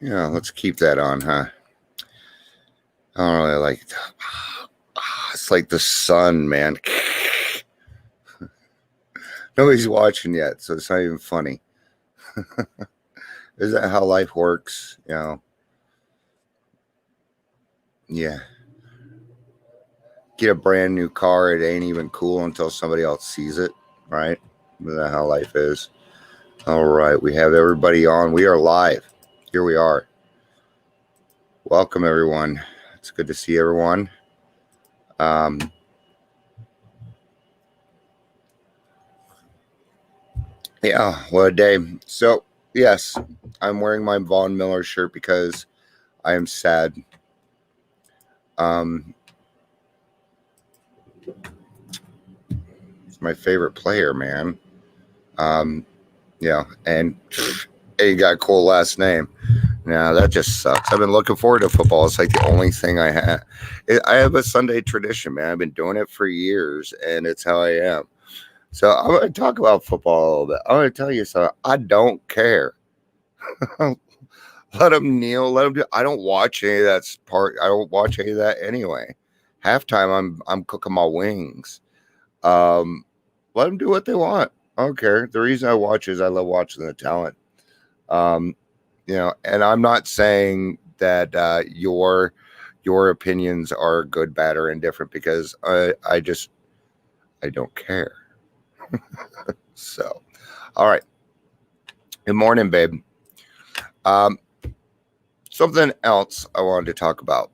Yeah, let's keep that on, huh? I don't really like it. It's like the sun, man. Nobody's watching yet, so it's not even funny. Is that how life works? Yeah. Get a brand new car, it ain't even cool until somebody else sees it, right? Is that how life is? All right, we have everybody on. We are live. Here we are. Welcome, everyone. It's good to see everyone. Yeah, what a day. So, yes, I'm wearing my Von Miller shirt because I am sad. Um, it's my favorite player, man. Um, and he got a cool last name. Yeah, that just sucks. I've been looking forward to football. It's like the only thing I have. I have a Sunday tradition, man. I've been doing it for years, and it's how I am. So I'm going to talk about football a little bit. I'm going to tell you something. I don't care. Let them kneel. Let them do. I don't watch any of that part. I don't watch any of that anyway. Halftime, I'm cooking my wings. Um, Let them do what they want. I don't care. The reason I watch is I love watching the talent. Um, and I'm not saying that your opinions are good, bad, or indifferent because I don't care. So, all right. Good morning, babe. Um, Something else I wanted to talk about.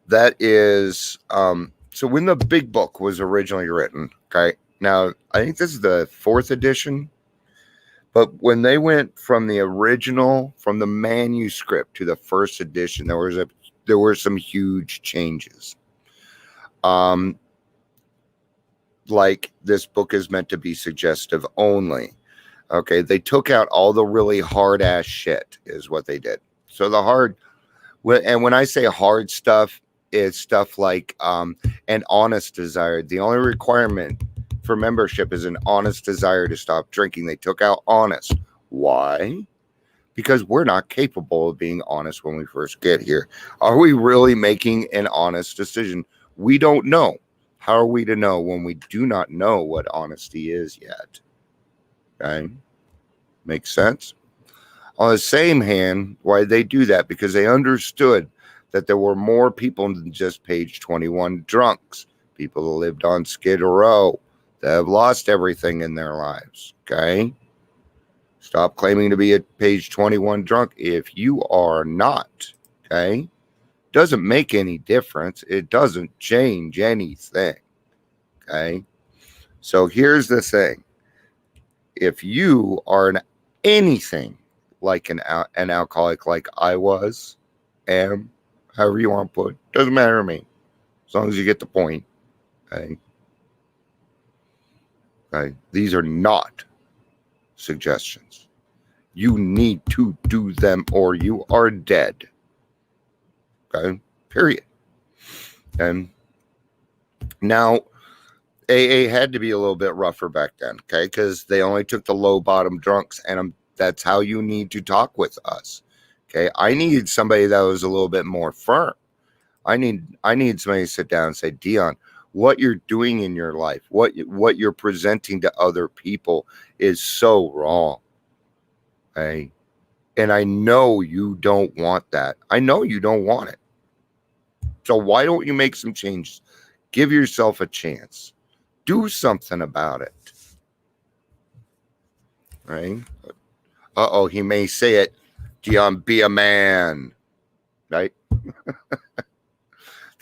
That is, so when the big book was originally written, okay, now I think this is the 4th edition, but when they went from the manuscript to the 1st edition, there were some huge changes. Like this book is meant to be suggestive only. Okay, they took out all the really hard ass shit, is what they did. So and when I say hard stuff, it's stuff like an honest desire. The only requirement for membership is an honest desire to stop drinking. They took out honest. Why? Because we're not capable of being honest when we first get here. Are we really making an honest decision? We don't know. How are we to know when we do not know what honesty is yet? Okay? Makes sense? On the same hand, why did they do that? Because they understood that there were more people than just page 21 drunks, people who lived on Skid Row, that have lost everything in their lives. Okay? Stop claiming to be a page 21 drunk if you are not. Okay? Doesn't make any difference. It doesn't change anything. Okay? So here's the thing. If you are anything like an alcoholic like I was, am, however you want to put it, doesn't matter to me. As long as you get the point. Okay? Okay? These are not suggestions. You need to do them or you are dead. Okay? Period. And now, AA had to be a little bit rougher back then, okay? Because they only took the low bottom drunks, and that's how you need to talk with us, okay? I need somebody that was a little bit more firm. I need somebody to sit down and say, Dion, what you're doing in your life, what you're presenting to other people is so wrong, okay? And I know you don't want that. I know you don't want it. So why don't you make some changes? Give yourself a chance. Do something about it. Right? Uh-oh, he may say it. Dion, be a man. Right?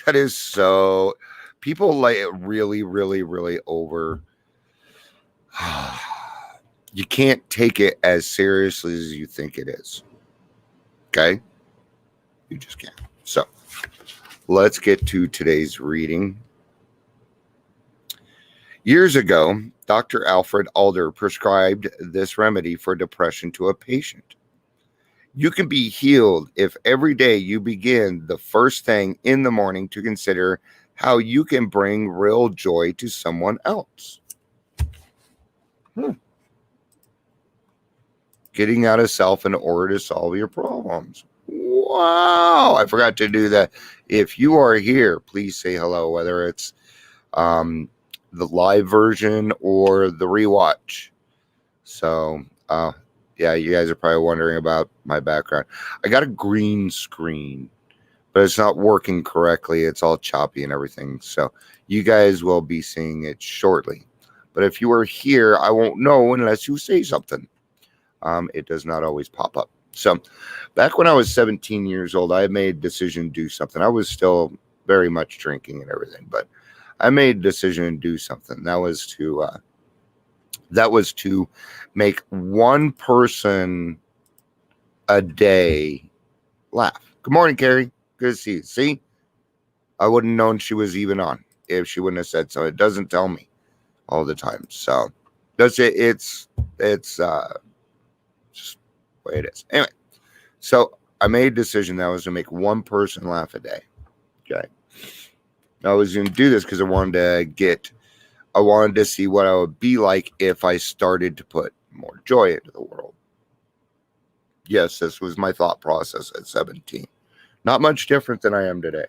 That is so... People like it really, really, really over... You can't take it as seriously as you think it is. Okay? You just can't. So, let's get to today's reading. Years ago, Dr. Alfred Alder prescribed this remedy for depression to a patient. You can be healed if every day you begin the first thing in the morning to consider how you can bring real joy to someone else. getting out of self in order to solve your problems. Wow, I forgot to do that. If you are here, please say hello, whether it's the live version or the rewatch. So, yeah, you guys are probably wondering about my background. I got a green screen, but it's not working correctly. It's all choppy and everything. So you guys will be seeing it shortly. But if you are here, I won't know unless you say something. It does not always pop up. So back when I was 17 years old, I made a decision to do something. I was still very much drinking and everything, but I made a decision to do something. That was to make one person a day laugh. Good morning, Carrie. Good to see you. See, I wouldn't have known she was even on if she wouldn't have said so. It doesn't tell me all the time. So that's it. It's just the way it is. Anyway, so I made a decision that I was to make one person laugh a day. Okay. I was going to do this because I wanted to see what I would be like if I started to put more joy into the world. Yes, this was my thought process at 17. Not much different than I am today.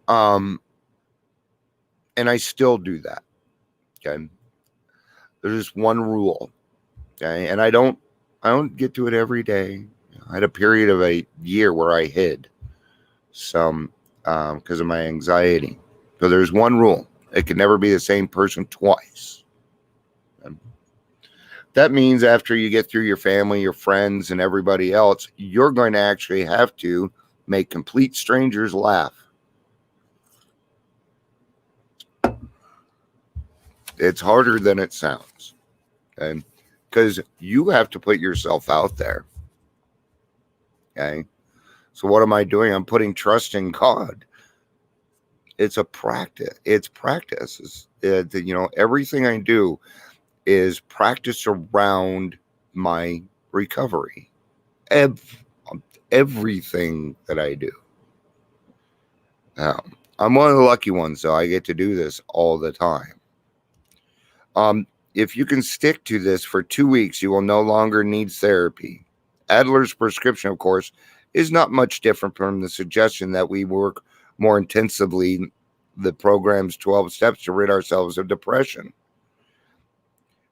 And I still do that. Okay. There's one rule. Okay. And I don't get to it every day. I had a period of a year where I hid some because of my anxiety. So there's one rule. It can never be the same person twice. And that means after you get through your family, your friends, and everybody else, you're going to actually have to make complete strangers laugh. It's harder than it sounds. Okay? Because you have to put yourself out there. Okay? So what am I doing? I'm putting trust in God. It's a practice. It's practice. Everything I do is practice around my recovery. Everything that I do. I'm one of the lucky ones, so I get to do this all the time. If you can stick to this for 2 weeks, you will no longer need therapy. Adler's prescription, of course, is not much different from the suggestion that we work more intensively the program's 12 steps to rid ourselves of depression.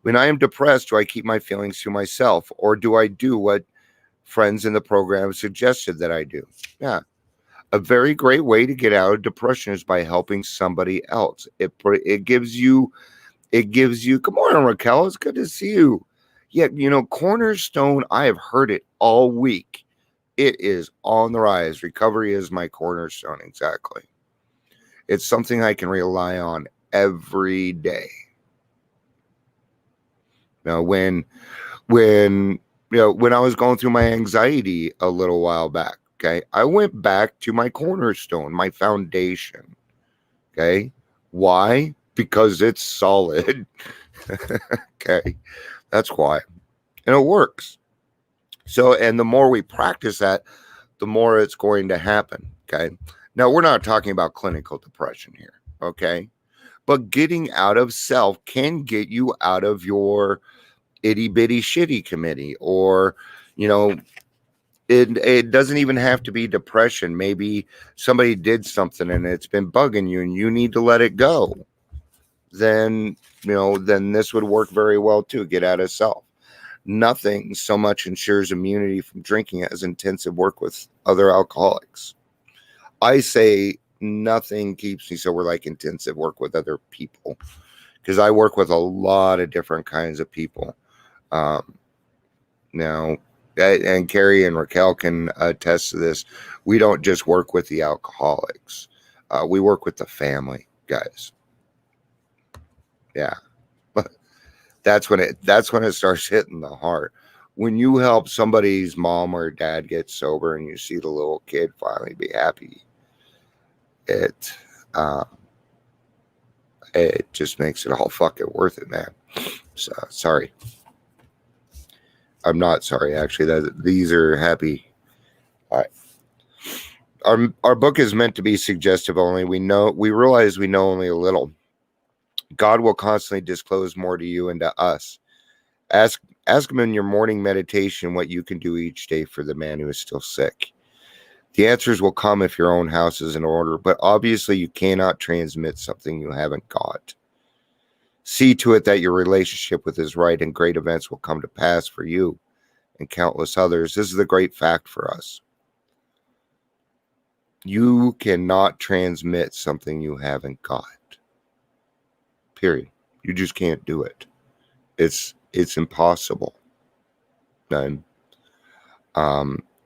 When I am depressed, do I keep my feelings to myself, or do I do what friends in the program suggested that I do? Yeah. A very great way to get out of depression is by helping somebody else. It gives you, good morning, Raquel. It's good to see you. Yeah, Cornerstone, I have heard it all week. It is on the rise. Recovery is my cornerstone. Exactly. It's something I can rely on every day. Now, when I was going through my anxiety a little while back, okay, I went back to my cornerstone, my foundation. Okay. Why? Because it's solid. Okay. That's why. And it works. So, and the more we practice that, the more it's going to happen. Okay. Now, we're not talking about clinical depression here. Okay. But getting out of self can get you out of your itty bitty shitty committee, or, it doesn't even have to be depression. Maybe somebody did something and it's been bugging you and you need to let it go. Then this would work very well too. Get out of self. Nothing so much ensures immunity from drinking as intensive work with other alcoholics. I say nothing keeps me sober like intensive work with other people, because I work with a lot of different kinds of people. Now, and Carrie and Raquel can attest to this. We don't just work with the alcoholics. We work with the family, guys. Yeah. That's when it starts hitting the heart. When you help somebody's mom or dad get sober and you see the little kid finally be happy, it just makes it all fucking worth it, man. So sorry. I'm not sorry, actually. These are happy. All right. Our book is meant to be suggestive only. We realize we know only a little. God will constantly disclose more to you and to us. Ask Ask him in your morning meditation what you can do each day for the man who is still sick. The answers will come if your own house is in order, but obviously you cannot transmit something you haven't got. See to it that your relationship with is right, and great events will come to pass for you and countless others. This is the great fact for us. You cannot transmit something you haven't got. Period. You just can't do it. It's impossible. And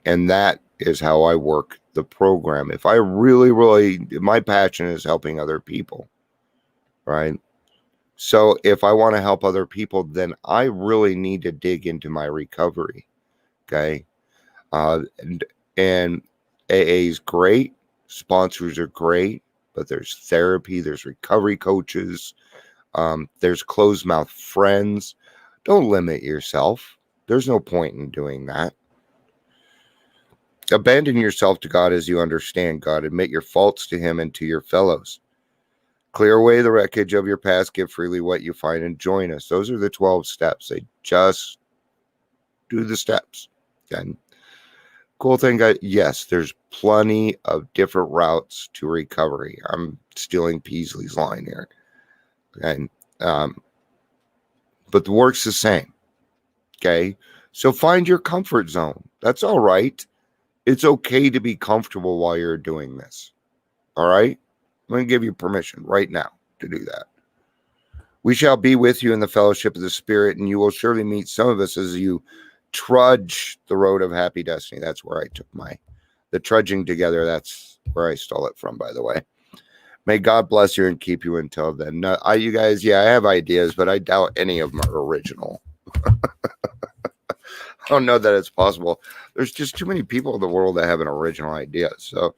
that is how I work the program. If I really, my passion is helping other people, right? So if I want to help other people, then I really need to dig into my recovery. Okay. And AA is great. Sponsors are great, but there's therapy, there's recovery coaches, there's closed mouth friends. Don't limit yourself. There's no point in doing that. Abandon yourself to God as you understand God. Admit your faults to Him and to your fellows. Clear away the wreckage of your past. Give freely what you find and join us. Those are the 12 steps. They just do the steps. Okay. Cool thing, guys. Yes, there's plenty of different routes to recovery. I'm stealing Peasley's line here. Okay. But the work's the same. Okay. So find your comfort zone. That's all right. It's okay to be comfortable while you're doing this. All right. I'm going to give you permission right now to do that. We shall be with you in the fellowship of the Spirit, and you will surely meet some of us as you trudge the road of happy destiny. That's where I took the trudging together. That's where I stole it from, by the way. May God bless you and keep you until then. You guys, I have ideas, but I doubt any of them are original. I don't know that it's possible. There's just too many people in the world that have an original idea. So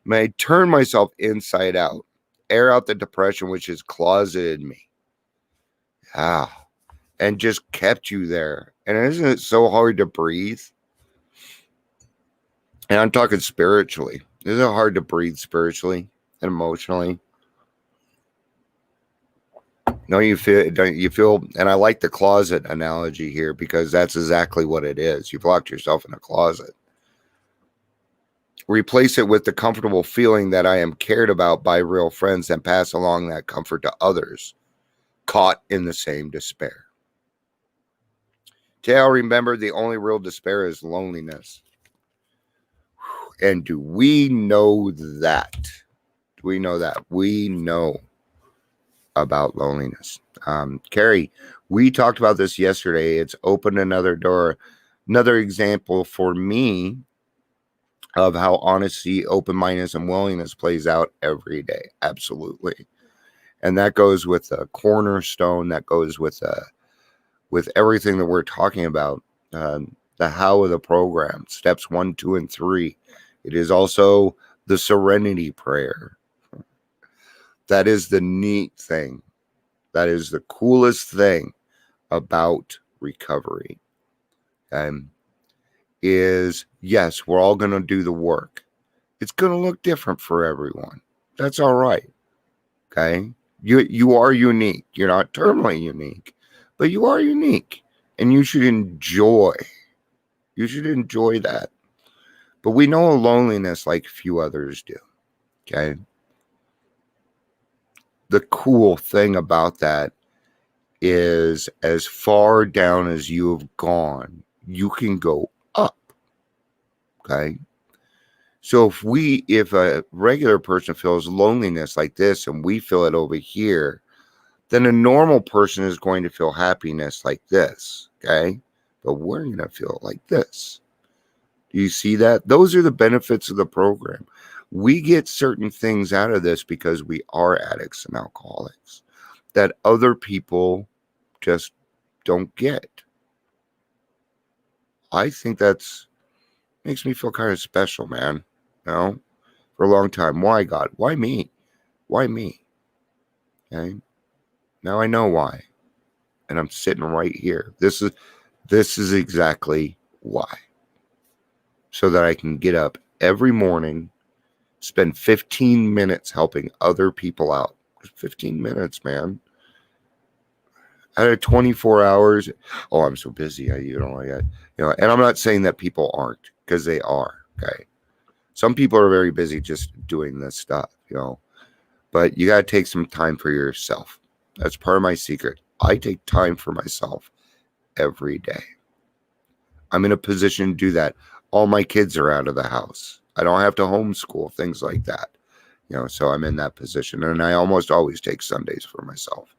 may I turn myself inside out, air out the depression which has closeted me. And just kept you there. And isn't it so hard to breathe? And I'm talking spiritually. Isn't it hard to breathe spiritually and emotionally? Don't you feel, and I like the closet analogy here because that's exactly what it is. You've locked yourself in a closet. Replace it with the comfortable feeling that I am cared about by real friends and pass along that comfort to others caught in the same despair. Tell, remember, the only real despair is loneliness. And do we know that? Do we know that? We know about loneliness. Carrie, we talked about this yesterday. It's opened another door, another example for me of how honesty, open-mindedness, and willingness plays out every day. Absolutely. And that goes with a cornerstone. That goes with everything that we're talking about. The how of the program, steps 1, 2, and 3. It is also the serenity prayer. That is the neat thing. That is the coolest thing about recovery. Is yes, we're all going to do the work. It's going to look different for everyone. That's all right. Okay. You are unique. You're not terminally unique, but you are unique, and you should enjoy. You should enjoy that. But we know loneliness like few others do. Okay. The cool thing about that is as far down as you have gone, you can go up. Okay. So if a regular person feels loneliness like this and we feel it over here, then a normal person is going to feel happiness like this. Okay. But we're going to feel like this. Do you see that? Those are the benefits of the program. We get certain things out of this because we are addicts and alcoholics that other people just don't get. I think makes me feel kind of special, man. You know, for a long time. Why, God? Why me? Why me? Okay. Now I know why. And I'm sitting right here. This is exactly why. So that I can get up every morning, spend 15 minutes helping other people out. 15 minutes, man. out of 24 hours. Oh, I'm so busy. You know, and I'm not saying that people aren't, because they are. Okay. Some people are very busy just doing this stuff, but you got to take some time for yourself. That's part of my secret. I take time for myself every day. I'm in a position to do that. All my kids are out of the house. I don't have to homeschool, things like that. So I'm in that position, and I almost always take Sundays for myself.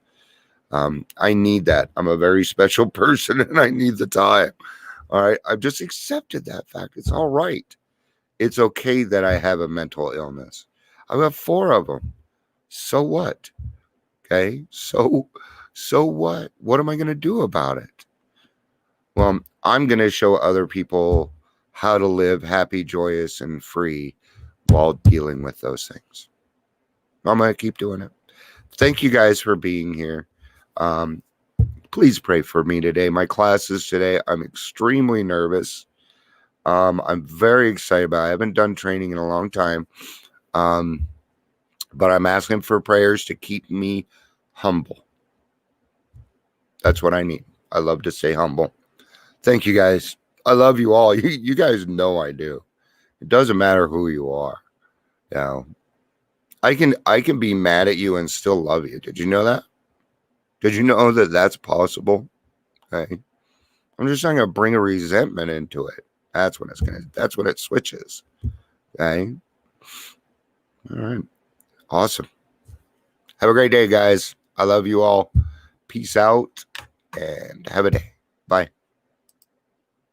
I need that. I'm a very special person, and I need the time. All right. I've just accepted that fact. It's all right. It's okay that I have a mental illness. I have 4 of them. So what? Okay. So what? What am I going to do about it? Well, I'm going to show other people how to live happy, joyous, and free while dealing with those things. I'm going to keep doing it. Thank you guys for being here. Please pray for me today. My classes today, I'm extremely nervous. I'm very excited about it. I haven't done training in a long time. But I'm asking for prayers to keep me humble. That's what I need. I love to stay humble. Thank you guys. I love you all. You guys know I do. It doesn't matter who you are. I can be mad at you and still love you. Did you know that? Did you know that that's possible? Okay. I'm just not going to bring a resentment into it. That's when it switches. Okay. All right. Awesome. Have a great day, guys. I love you all. Peace out and have a day. Bye.